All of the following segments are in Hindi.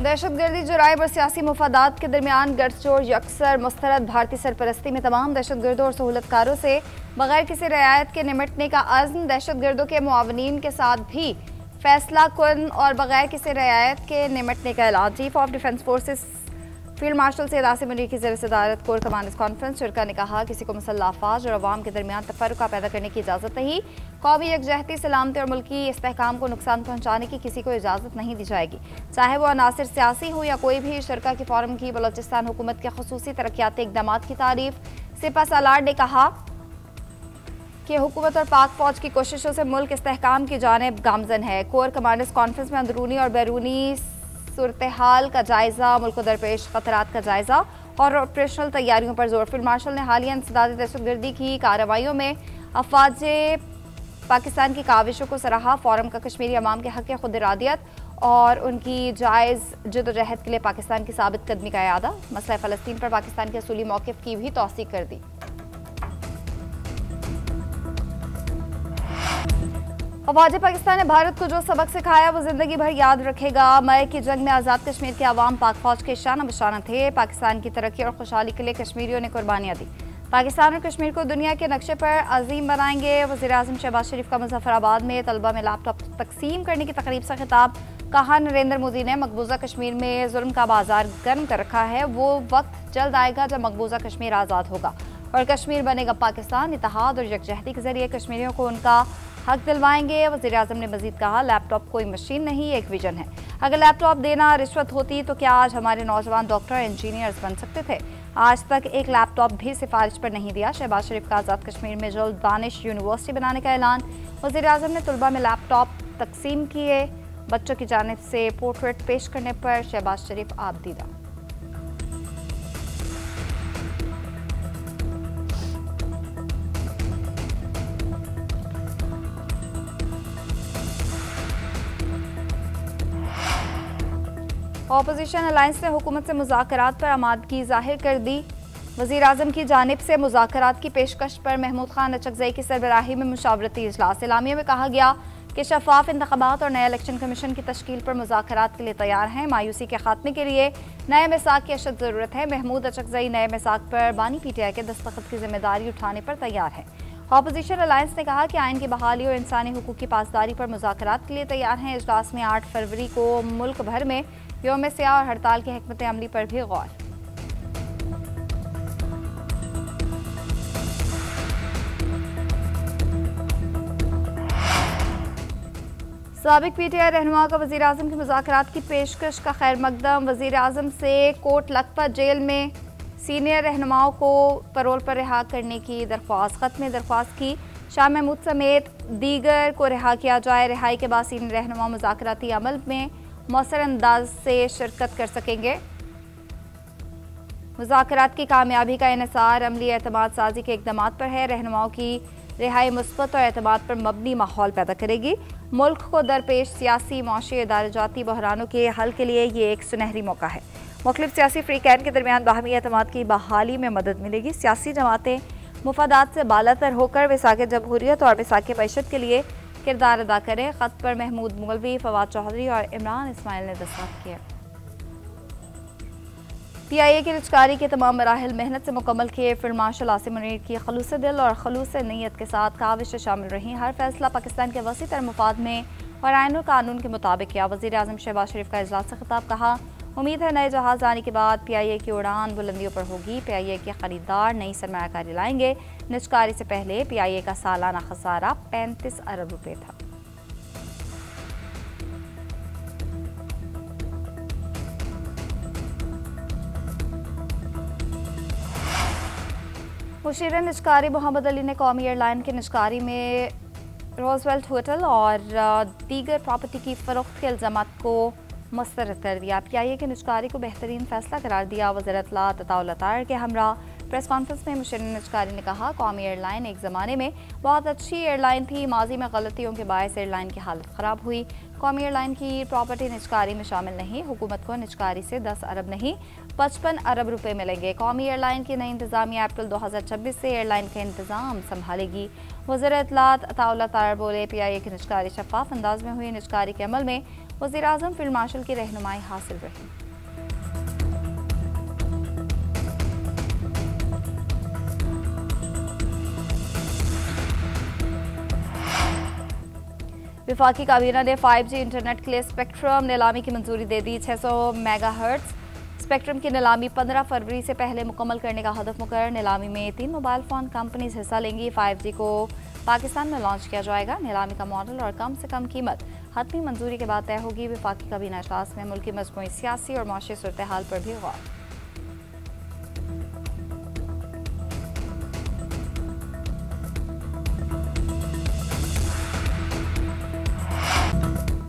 दहशतगर्दी जुराइब और सियासी मुफादात के दरमियान गठजोड़ यकसर मुस्तरद भारतीय सरपरस्ती में तमाम दहशतगर्दों और सहूलतकारों से बगैर किसी रियायत के निमटने का अज़्म, दहशतगर्दों के मुआवनीन के साथ भी फैसला कुन और बगैर किसी रियायत के निमटने का ऐलान। Chief of defence forces field marshal Syed Asim Munir की ज़रिए सदारत कोर कमांडर्स कॉन्फ्रेंस शुरा ने कहा, किसी को मुसल्लह अफवाज और अवाम के दरमियान तफर्रुका पैदा करने की इजाज़त नहीं। कौमी यकजहती, सलामती और मुल्की इस्तेहकाम को नुकसान पहुँचाने की किसी को इजाज़त नहीं दी जाएगी, चाहे वो अनासिर सियासी हो या कोई भी। शुरा की फोरम की बलोचिस्तान हुकूमत के खुसूसी तरक्याती इक़दाम की तारीफ। सिपा सालार ने कहा कि हुकूमत और पाक फौज की कोशिशों से मुल्क इस्तेहकाम की जानिब गामजन है। कोर कमांडर्स कॉन्फ्रेंस में अंदरूनी और बैरूनी सूरत हाल का जायजा, मुल्क को दरपेश खतरात का जायजा और ऑपरेशनल तैयारियों पर जोर। फील्ड मार्शल ने हालिया इंसदादी दहशतगर्दी की कार्रवाइयों में अफवाज पाकिस्तान की काविशों को सराहा। फोरम का कश्मीरी अवाम के हक़ खुद इरादियत और उनकी जायज़ जदोजहद के लिए पाकिस्तान की साबित कदमी का यादा। मसला फ़लस्तीन पर पाकिस्तान के असूली मौक़िफ़ की भी तौसीक़ कर दी। फ़ौज पाकिस्तान ने भारत को जो सबक सिखाया वो जिंदगी भर याद रखेगा। मई की जंग में आज़ाद कश्मीर के अवाम पाक फौज के शाना बशाना थे। पाकिस्तान की तरक्की और खुशहाली के लिए कश्मीरियों ने कुर्बानियाँ दी। पाकिस्तान और कश्मीर को दुनिया के नक्शे पर अजीम बनाएंगे। वज़ीर-ए-आज़म शहबाज शरीफ का मुज़फ़्फ़राबाद में तलबा में लैपटॉप तकसीम करने की तकरीब से खिताब। कहा, नरेंद्र मोदी ने मकबूजा कश्मीर में जुल्म का बाजार गर्म कर रखा है। वो वक्त जल्द आएगा जब मकबूजा कश्मीर आज़ाद होगा और कश्मीर बनेगा पाकिस्तान। इत्तेहाद और यकजहती के जरिए कश्मीरियों को उनका हक दिलवाएंगे। वज़ीर-ए-आज़म ने मजीद कहा, लैपटॉप कोई मशीन नहीं, एक विजन है। अगर लैपटॉप देना रिश्वत होती तो क्या आज हमारे नौजवान डॉक्टर इंजीनियर्स बन सकते थे? आज तक एक लैपटॉप भी सिफारिश पर नहीं दिया। शहबाज शरीफ का आज़ाद कश्मीर में जल्द दानिश यूनिवर्सिटी बनाने का ऐलान। वज़ीर-ए-आज़म ने तलबा में लैपटॉप तकसीम किए। बच्चों की जानिब से पोर्ट्रेट पेश करने पर शहबाज शरीफ आबदीदा। ऑपोजिशन अलायंस ने हुकूमत से मुज़ाकरात पर आमादगी जाहिर कर दी। वज़ीर-ए-आज़म की जानिब से मुज़ाकरात की पेशकश पर महमूद खान अचकज़ई की सरबराही में मुशावरती इजलास। एलामिया में कहा गया कि शफाफ इंतख़ाबात और नया इलेक्शन कमीशन की तश्कील पर मुज़ाकरात के लिए तैयार हैं। मायूसी के खात्मे के लिए नए मिसाक की अशद ज़रूरत है। महमूद अचकज़ई नए मिसाक पर बानी PTI के दस्तखत की जिम्मेदारी उठाने पर तैयार है। ऑपोजिशन अलायंस ने कहा कि आइन की बहाली और इंसानी हुकूक की पासदारी पर मुज़ाकरात के लिए तैयार हैं। इजलास में 8 फरवरी को मुल्क भर में यौम सियाह और हड़ताल की हिकमत अमली पर भी गौर। साबिक PTI रहनुमा का वज़ीर-ए-आज़म की मुज़ाकरात की पेशकश का खैर मकदम। वज़ीर-ए-आज़म से कोट लखपत जेल में सीनियर रहनुमाओं को पैरोल पर रिहा करने की दरख्वास्त। ख़त में दरख्वास्त की शाह महमूद समेत दीगर को रिहा किया जाए। रिहाई के बाद सीनियर रहनुमा मुज़ाकराती अमल में मौसर अंदाज से शिरकत कर सकेंगे। मुज़ाकरात की कामयाबी का इन्हिसार अमली एतमाद साजी के इक़दाम पर है। रहनुमाओं की रिहाई मुस्बत और एतमाद पर मबनी माहौल पैदा करेगी। मुल्क को दरपेश सियासी, माशी, इदारजाती बहरानों के हल के लिए ये एक सुनहरी मौका है। मुख्तलिफ सियासी फ़रीक़ैन के दरमियान बाहमी एतमाद की बहाली में मदद मिलेगी। सियासी जमातें मुफादात से बालातर होकर वसाक़े जमहूरियत और वसाक़े मईशत के लिए किरदार अदा करें। ख़त पर महमूद मुगलवी, फवाद चौधरी और इमरान इस्माइल ने दस्तखत किए। PIA की रिजकारी के तमाम मराहिल मेहनत से मुकम्मल किए। फील्ड मार्शल आसिम मुनीर की खलूस दिल और खलूस नीयत के साथ काविशें शामिल रहीं। हर फैसला पाकिस्तान के वसी तर मफाद में और आईन और कानून के मुताबिक किया। वज़ीर-ए-आज़म शहबाज शरीफ का इजलास से खिताब। कहा, उम्मीद है नए जहाज़ आने के बाद PIA की उड़ान बुलंदियों पर होगी। PIA के खरीदार नई सरमायाकारी लाएंगे। निजकारी से पहले PIA का सालाना खसारा 35 अरब रुपये था। मुशीर निजकारी मोहम्मद अली ने कौमी एयरलाइन के निजकारी में रोजवेल्ट होटल और दीगर प्रॉपर्टी की फ़रोख्त के इल्ज़ामात को मुस्तरद कर दिया। PIA के निजकारी को बेहतरीन फैसला करार दिया। वज़ीर इत्तलात अताउल अतार के हमरा प्रेस कॉन्फ्रेंस में मुशीर निजकारी ने कहा, कौमी एयरलाइन एक ज़माने में बहुत अच्छी एयरलाइन थी। माजी में गलतियों के बायस एयरलाइन की हालत ख़राब हुई। कौमी एयरलाइन की प्रॉपर्टी निजकारी में शामिल नहीं, हुकूमत को निजकारी से 10 अरब नहीं 55 अरब रुपए मिलेंगे। कौमी एयरलाइन की नई इंतजामिया अप्रैल 2026 से एयरलाइन का इंतजाम संभालेगी। वज़ीर इत्तलात अताउल्लाह तार बोले, PIA की निजकारी शफाफ अंदाज में हुई निजकारी के अमल में वज़ीर आज़म फील्ड मार्शल की रहनुमाई हासिल रही। वफाकी काबीना ने 5G इंटरनेट के लिए स्पेक्ट्रम नीलामी की मंजूरी दे दी। 600 मेगाहर्ट्ज स्पेक्ट्रम की नीलामी 15 फरवरी से पहले मुकम्मल करने का हदफ मुकर। नीलामी में 3 मोबाइल फ़ोन कंपनीज हिस्सा लेंगी। 5G को पाकिस्तान में लॉन्च किया जाएगा। नीलामी का मॉडल और कम से कम कीमत हतमी मंजूरी के बाद तय होगी। वफाकी काबीना इजलास में मुल्क की मजमूई सियासी और माशी सूरत हाल पर भी गौर।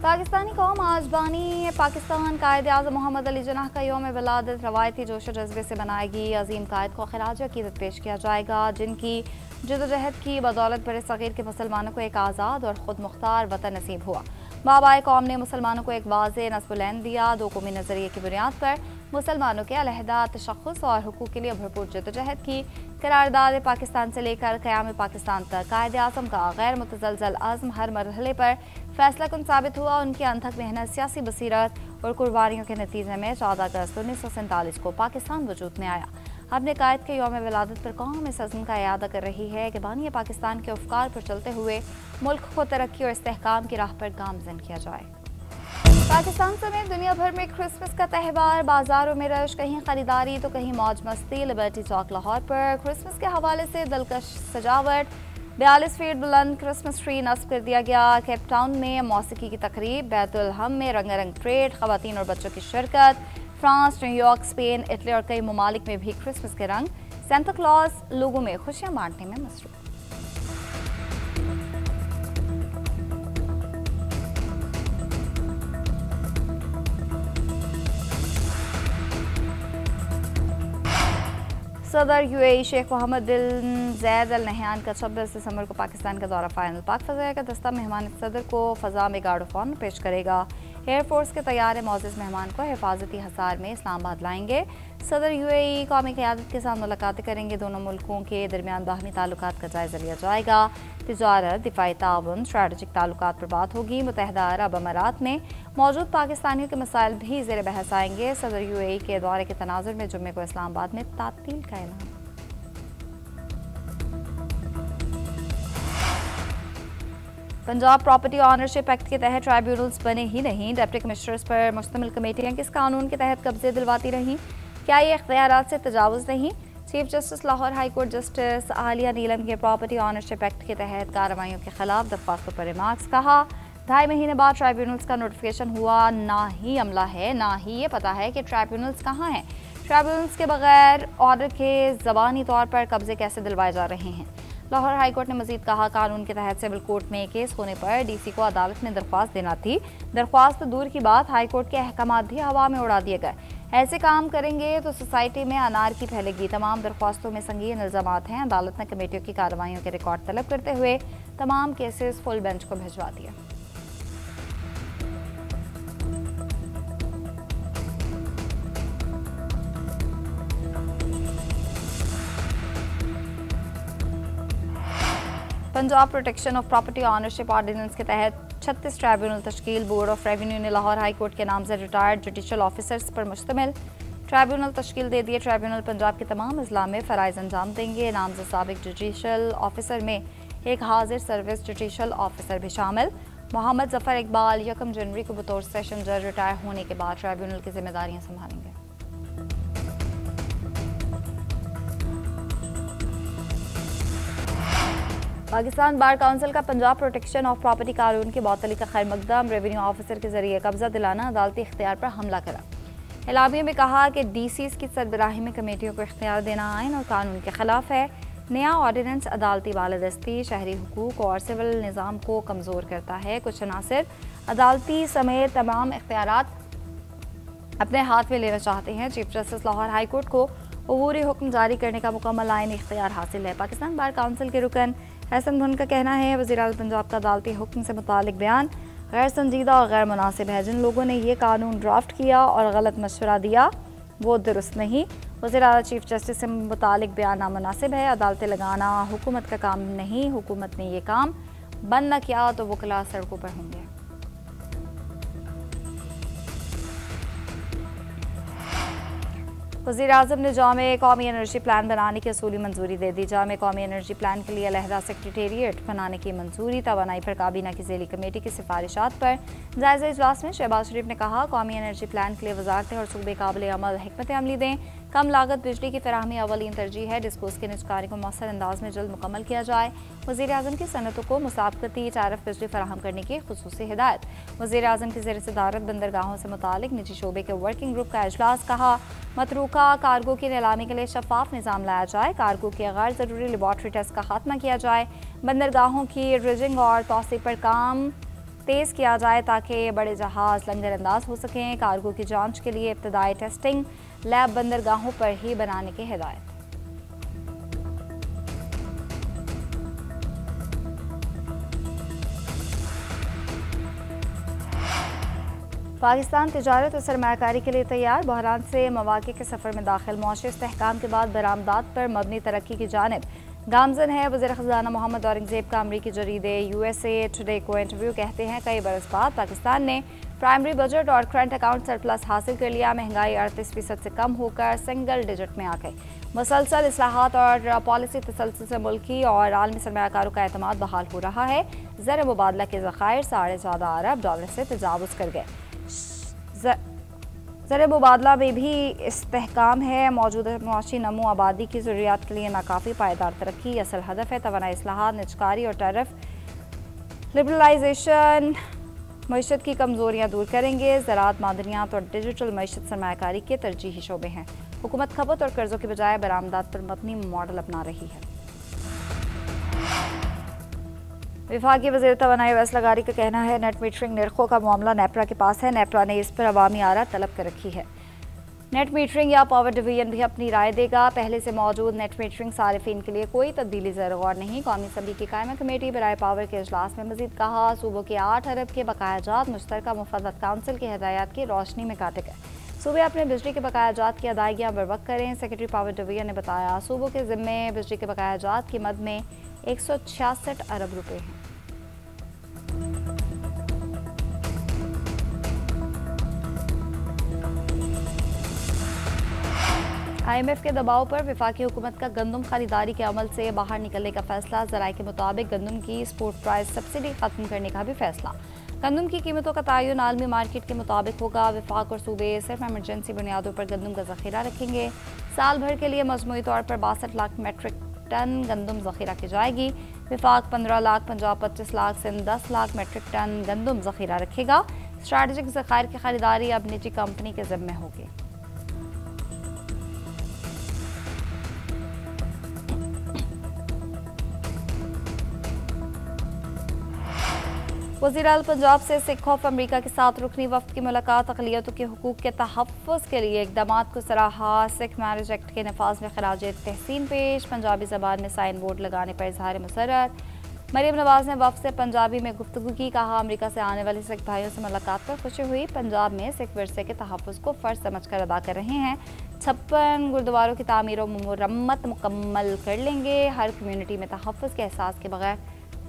पाकिस्तानी कौम आज बानी पाकिस्तान कायद आज़म मोहम्मद अली जिन्नाह का यौम विलादत रवायती जोश जज्बे से मनाएगी। अजीम कायद को खिराज अकीदत पेश किया जाएगा, जिनकी जदोजहद की बदौलत बड़े सगीर के मुसलमानों को एक आज़ाद और ख़ुद मुख्तार वतन नसीब हुआ। बाबाए कौम ने मुसलमानों को एक वाज़ेह नस्ब-उल-ऐन दिया। दो कौमी नज़रिए की बुनियाद पर मुसलमानों के अलहदा तशख़्ख़ुस और हुकूक़ के लिए भरपूर जदोजहद की करारदाद पाकिस्तान से लेकर क़याम पाकिस्तान तक कायद आज़म का गैर मुतज़लज़ल अज़्म हर मरहले पर फैसला कुन साबित हुआ। उनकी अनथक मेहनत, सियासी बसीरत और कुर्बानियों के नतीजे में 14 अगस्त 1947 को पाकिस्तान वजूद में आया। अपने कायद के यौम विलादत पर कौम इस अज़्म का इयादा कर रही है कि बानी पाकिस्तान के अफ़कार पर चलते हुए मुल्क को तरक्की और इस्तेहकाम की राह पर गामज़न किया जाए। पाकिस्तान समेत दुनिया भर में क्रिसमस का त्यौहार, बाजारों में रश, कहीं खरीदारी तो कहीं मौज मस्ती। लिबर्टी चौक लाहौर पर क्रिसमस के हवाले से दिलकश सजावट, 42 फीट बुलंद क्रिसमस ट्री नस्ब कर दिया गया। केप टाउन में मौसीकी की तकरीब, बैतुल हम में रंगारंग परेड, खवातीन और बच्चों की शिरकत। फ्रांस, न्यूयॉर्क, स्पेन, इटली और कई ममालिक में भी क्रिसमस के रंग। सेंटा क्लॉज लोगों में खुशियां बांटने में मसरूफ। सदर UAE शेख मोहम्मद बिन ज़ैद अल नहयान का 26 दिसंबर को पाकिस्तान का दौरा फाइनल। पाक फ़ज़ाइया का दस्ता मेहमान सदर को फ़ज़ा में गार्ड ऑफ ऑनर पेश करेगा। एयरफोर्स के तैयार मौजूद मेहमान को हिफाजती हसार में इस्लामाबाद लाएंगे। सदर UAE कौमी क़यादत के साथ मुलाकातें करेंगे। दोनों मुल्कों के दरमियान बाहमी ताल्लुकात का जायज़ा लिया जाएगा। तिजारत, दिफाई ताउन, स्ट्रैटेजिक ताल्लुकात पर बात होगी। मुत्तहिदा अरब अमारात में मौजूद पाकिस्तानियों के मसाइल भी ज़ेर बहस आएंगे। सदर UAE के दौरे के तनाजुर में जुम्मे को इस्लामाबाद में तातील का ऐलान। पंजाब प्रॉपर्टी ऑनरशिप एक्ट के तहत ट्राइब्यूनल्स बने ही नहीं, डिप्टी कमिश्नर्स पर मुश्तमिल कमेटियां किस कानून के तहत कब्जे दिलवाती रहीं? क्या ये इख्तियारात से तजावुज़ नहीं? Chief justice Lahore high court justice Aliya Neelam के प्रॉपर्टी ऑनरशिप एक्ट के तहत कार्रवाइयों के खिलाफ दरख्वास्तों पर रिमार्क्स। कहा, 2.5 महीने बाद ट्राइब्यूनल्स का नोटिफिकेशन हुआ, ना ही अमला है, ना ही ये पता है कि ट्राइब्यूनल्स कहाँ हैं। ट्राइब्यूनल्स के बगैर ऑर्डर के ज़बानी तौर पर कब्जे कैसे दिलवाए जा रहे हैं। लाहौर हाई कोर्ट ने मजीद कहा, कानून के तहत सिविल कोर्ट में केस होने पर DC को अदालत में दरख्वास्त देना थी। दरख्वास्त तो दूर की बात, हाई कोर्ट के अहकामात भी हवा में उड़ा दिए गए। ऐसे काम करेंगे तो सोसाइटी में अनारकी फैलेगी। तमाम दरख्वास्तों में संगीन इल्जामात हैं। अदालत ने कमेटियों की कार्रवाइयों के रिकॉर्ड तलब करते हुए तमाम केसेस फुल बेंच को भिजवा दिए। Punjab protection of property ownership ordinance के तहत 36 ट्राइब्यूनल तश्कील। बोर्ड ऑफ रेवेन्यू ने लाहौर हाई कोर्ट के नाम से रिटायर्ड जुडिशल ऑफिसर्स पर मुश्तमिल ट्राइब्यूनल तश्कील दे दिए। ट्राइब्यूनल पंजाब के तमाम अजला में फ़राइज़ अंजाम देंगे। नाम से साबिक जुडिशल ऑफिसर में एक हाजिर सर्विस जुडिशल ऑफिसर भी शामिल। मोहम्मद जफ़र इकबाल 1 जनवरी को बतौर सेशन जज रिटायर होने के बाद ट्राइब्यूनल की जिम्मेदारियाँ संभालेंगे। पाकिस्तान बार काउंसिल का पंजाब प्रोटेक्शन ऑफ प्रॉपर्टी कानून की मअतली का खैर मकदम। रेवेन्यू ऑफिसर के जरिए कब्जा दिलाना, अदालती इख्तियार पर हमला करा। एलामिया में कहा कि DCs की सरबराही में कमेटियों को इख्तियार देना आइन और कानून के खिलाफ है। नया ऑर्डिनेंस अदालती बालादस्ती, शहरी हुकूक और सिविल निज़ाम को कमज़ोर करता है। कुछ अनासिर अदालती समेत तमाम इख्तियारात अपने हाथ में लेना चाहते हैं। Chief justice Lahore high court को अबूरी हुक्म जारी करने का मुकम्मल आईनी इख्तियार हासिल है। पाकिस्तान बार काउंसिल के रुकन हसन धुन का कहना है, वज़ीर आला पंजाब का अदालती हुक्म से मुतालिक बयान गैर संजीदा और गैर मुनासिब है। जिन लोगों ने ये कानून ड्राफ्ट किया और गलत मशवरा दिया वो दुरुस्त नहीं। वज़ीर आला चीफ जस्टिस से मुतालिक बयान नामुनासिब है। अदालतें लगाना हुकूमत का काम नहीं, हुकूमत ने ये काम बंद न किया तो वकला सड़कों पर होंगे। वज़ीर आज़म ने जामे कौमी एनर्जी प्लान बनाने की असूली मंजूरी दे दी। जामे कौमी एनर्जी प्लान के लिए अलहदा सेक्रेटेरिएट बनाने की मंजूरी। तवानाई पर काबीना की ज़ेली कमेटी की सिफारिशात पर जायज़ा इजलास में शहबाज शरीफ ने कहा, कौमी एनर्जी प्लान के लिए वजारतें और सूबे काबिल अमल हिकमत अमली दें। कम लागत बिजली की फराहमी अवलीन तरजीह है। डिस्कोस के निजकारी को मौसर अंदाज में जल्द मुकम्मल किया जाए। वज़ीर आज़म की सनतों को मुसाबकती तारफ बिजली फराहम करने की खुसूसी हिदायत। वज़ीर आज़म की ज़ेर सदारत बंदरगाहों से मुतालिक निजी शोबे के वर्किंग ग्रुप का इजलास। कहा, मतरूका कार्गो की नीलामी के लिए शफाफ निज़ाम लाया जाए। कार्गो के गैर ज़रूरी लेबॉर्ट्री टेस्ट का खात्मा किया जाए। बंदरगाहों की ड्रिजिंग और तोसी पर काम तेज़ किया जाए ताकि बड़े जहाज़ लंगर अंदाज हो सकें। कार्गो की जांच के लिए इब्तदाई टेस्टिंग लैब बंदरगाहों पर ही बनाने की हिदायत। पाकिस्तान तिजारत और सरमायाकारी के लिए तैयार। बहरान से मवाक़े के सफ़र में दाखिल। मौशी इस्तेहकाम के बाद बरामदात पर मबनी तरक्की की जानिब गामजन है। वज़ीर ख़ज़ाना मोहम्मद औरंगज़ेब का अमरीकी जरीदे USA टुडे को इंटरव्यू। कहते हैं, कई बरस बाद पाकिस्तान ने प्राइमरी बजट और करंट अकाउंट सरप्लस हासिल कर लिया। महंगाई 38% से कम होकर सिंगल डिजिट में आ गई। मुसलसल इस्लाहात और पॉलिसी तसलसल से मुल्की और आलमी सरमायाकारों का एतमाद बहाल हो रहा है। ज़र मुबादला के ज़खायर $14.5 अरब से तजावुज़ कर गए। ज़र मुबादला में भी इस्तेहकाम है। मौजूदा मुआशी नमो आबादी की ज़रूरियात के लिए नाकाफ़ी पायदार तरक्की असल हदफ है। तवानाई इस्लाहात, निजकारी और टैरिफ लिबरलाइजेशन मईशत की कमज़ोरियाँ दूर करेंगे। ज़राअत, मादनियात और डिजिटल मईशत सरमायाकारी के तरजीही शोबे हैं। हुकूमत खपत और कर्ज़ों के बजाय बरामदात पर मबनी मॉडल अपना रही है। विफाकी वज़ीर तवानाई अवैस लगारी का कहना है, नेट मीटरिंग निर्खों का मामला नेपरा के पास है। नेपरा ने इस पर अवामी आरा तलब कर रखी है। नेट मीटरिंग या पावर डिवीजन भी अपनी राय देगा। पहले से मौजूद नेट मीटरिंग सारिफिन के लिए कोई तब्दीली ज़रूर नहीं। कौमी असम्बली की कायमा कमेटी बराए पावर के इजलास में मजीद कहा, सूबों के 8 अरब के बकायाजात मुश्तरका मुफादत काउंसिल की हिदायत की रोशनी में काटे गए। सूबे अपने बिजली के बकायाजात की अदायगियाँ बरवक्त करें। सेक्रेटरी पावर डिवीजन ने बताया, सूबों के ज़िम्मे बिजली के बकायाजात की मद में 166 अरब रुपये हैं। IMF के दबाव पर वफाकी हुकूमत का गंदम खरीदारी के अमल से बाहर निकलने का फैसला। ज़राए के मुताबिक गंदम की स्पोर्ट प्राइस सब्सिडी खत्म करने का भी फैसला। गंदम की कीमतों का तयन आलमी मार्केट के मुताबिक होगा। वफाक और सूबे सिर्फ एमरजेंसी बुनियादों पर गंदम का ज़ख़ीरा रखेंगे। साल भर के लिए मजमूई तौर पर 62 लाख मेट्रिक टन गंदम ज़ख़ीरा की जाएगी। वफाक 15 लाख, पंजाब 25 लाख, सिंध 10 लाख मेट्रिक टन गंदम ज़ख़ीरा रखेगा। स्ट्रैटेजिक ज़खायर की खरीदारी अब निजी कंपनी के ज़िम्मे होगी। वज़ीर आला पंजाब से सिख ऑफ अमरीका के साथ रुकनी वफ्द की मुलाकात। अक़लियतों के हुकूक के तहफ़्फ़ुज़ के लिए इक़दामात को सराहा। सिख मैरिज एक्ट के नफाज में खराज तहसीन पेश। पंजाबी ज़बान में साइन बोर्ड लगाने पर इज़हार मसर्रत। मरीम नवाज़ ने वफ्द से पंजाबी में गुफ्तगू की। कहा, अमरीका से आने वाले सिख भाइयों से मुलाकात पर खुशी हुई। पंजाब में सिख विरसे के तहफ़्फ़ुज़ को फ़र्ज़ समझ कर अदा कर रहे हैं। 56 गुरुद्वारों की तामीर और मुरम्मत मुकम्मल कर लेंगे। हर कम्यूनिटी में तहफ़्फ़ुज़ के एहसास के बगैर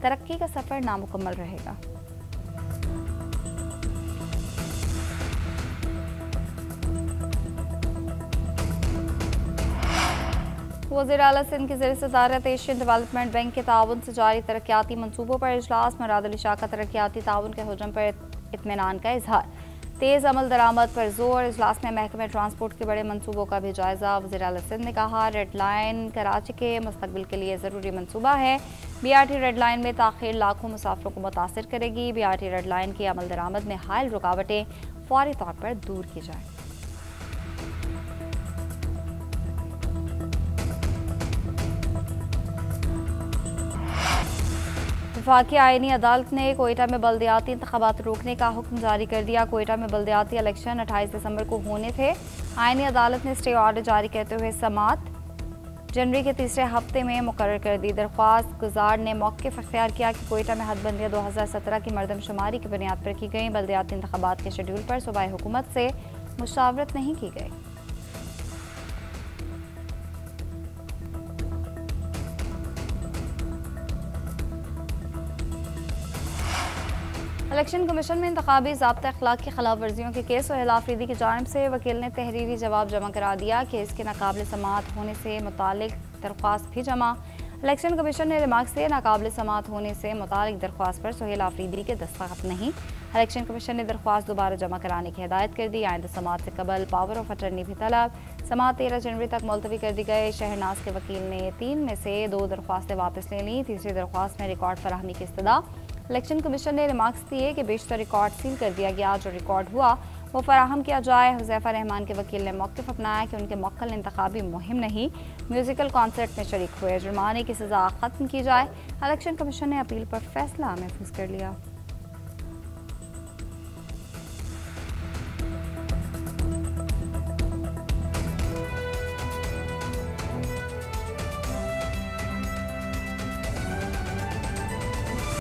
तरक्की का सफ़र नामुकम्मल रहेगा। वज़ीर आला सिंध की ज़ेर सदारत एशियन डेवलपमेंट बैंक के ताउन से जारी तरक्याती मनसूबों पर इजलास। मुराद अली शाह का तरक्याती ताउन के हुजम पर इत्मीनान का इजहार। तेज़ अमल दरामद पर जोर। इजलास में महकमे ट्रांसपोर्ट के बड़े मनसूबों का भी जायज़ा। वज़ीर आला सिंध ने कहा, रेड लाइन कराची के मुस्तकबिल के लिए ज़रूरी मनसूबा है। BRT रेड लाइन में ताख़ीर लाखों मुसाफिरों को मुतासिर करेगी। BRT रेड लाइन की अमल दरामद में हायल रुकावटें फौरी तौर पर दूर की जाए। वफाकी आईनी अदालत ने कोयटा में बल्दियाती इंतखाबात रोकने का हुक्म जारी कर दिया। कोयटा में बल्दियाती इलेक्शन 28 दिसंबर को होने थे। आईनी अदालत ने स्टे ऑर्डर जारी करते हुए समात जनवरी के तीसरे हफ्ते में मुकर्रर कर दी। दरख्वास्त गुजार ने मौक़िफ़ इख्तियार किया कि कोयटा में हदबंदियाँ 2017 की मरदमशुमारी की बुनियाद पर की गई। बल्दियाती इंतखाबात के शेड्यूल पर सूबाई हुकूमत से मुशावरत नहीं की गई। इलेक्शन कमीशन में इंतखाबी ज़ाब्ता अखलाक की खिलाफ वर्जियों के केस और अफरीदी की जानिब से वकील ने तहरीरी जवाब जमा करा दिया। केस के नाकाबिल समाअत होने से मुतालिक दरख्वास्त भी जमा। इलेक्शन कमीशन ने रिमार्क्स से नाकाबिल समाअत होने से मुतालिक दरख्वास्त पर सुहेल आफरीदी के दस्तखत नहीं। इलेक्शन कमीशन ने दरख्वास्त दोबारा जमा कराने की हिदायत कर दी। आइंदा समाअत से कबल पावर ऑफ अटर्नी भी तलब। समाअत 13 जनवरी तक मुलतवी कर दी गई। शहरनाज के वकील ने 3 में से 2 दरख्वास्तें वापस ले लीं। तीसरी दरख्वास्त में रिकॉर्ड फराहमी की इस्तदा। इलेक्शन कमीशन ने रिमार्क्स दिए कि बेशतर रिकॉर्ड सील कर दिया गया। जो रिकॉर्ड हुआ वो फराहम किया जाए। हुज़ैफा रहमान के वकील ने मौक़िफ़ अपनाया कि उनके मौक्किल इंतखाबी मुहिम नहीं, म्यूजिकल कॉन्सर्ट में शरीक हुए। जुर्माने की सज़ा ख़त्म की जाए। इलेक्शन कमीशन ने अपील पर फैसला महफूज कर लिया।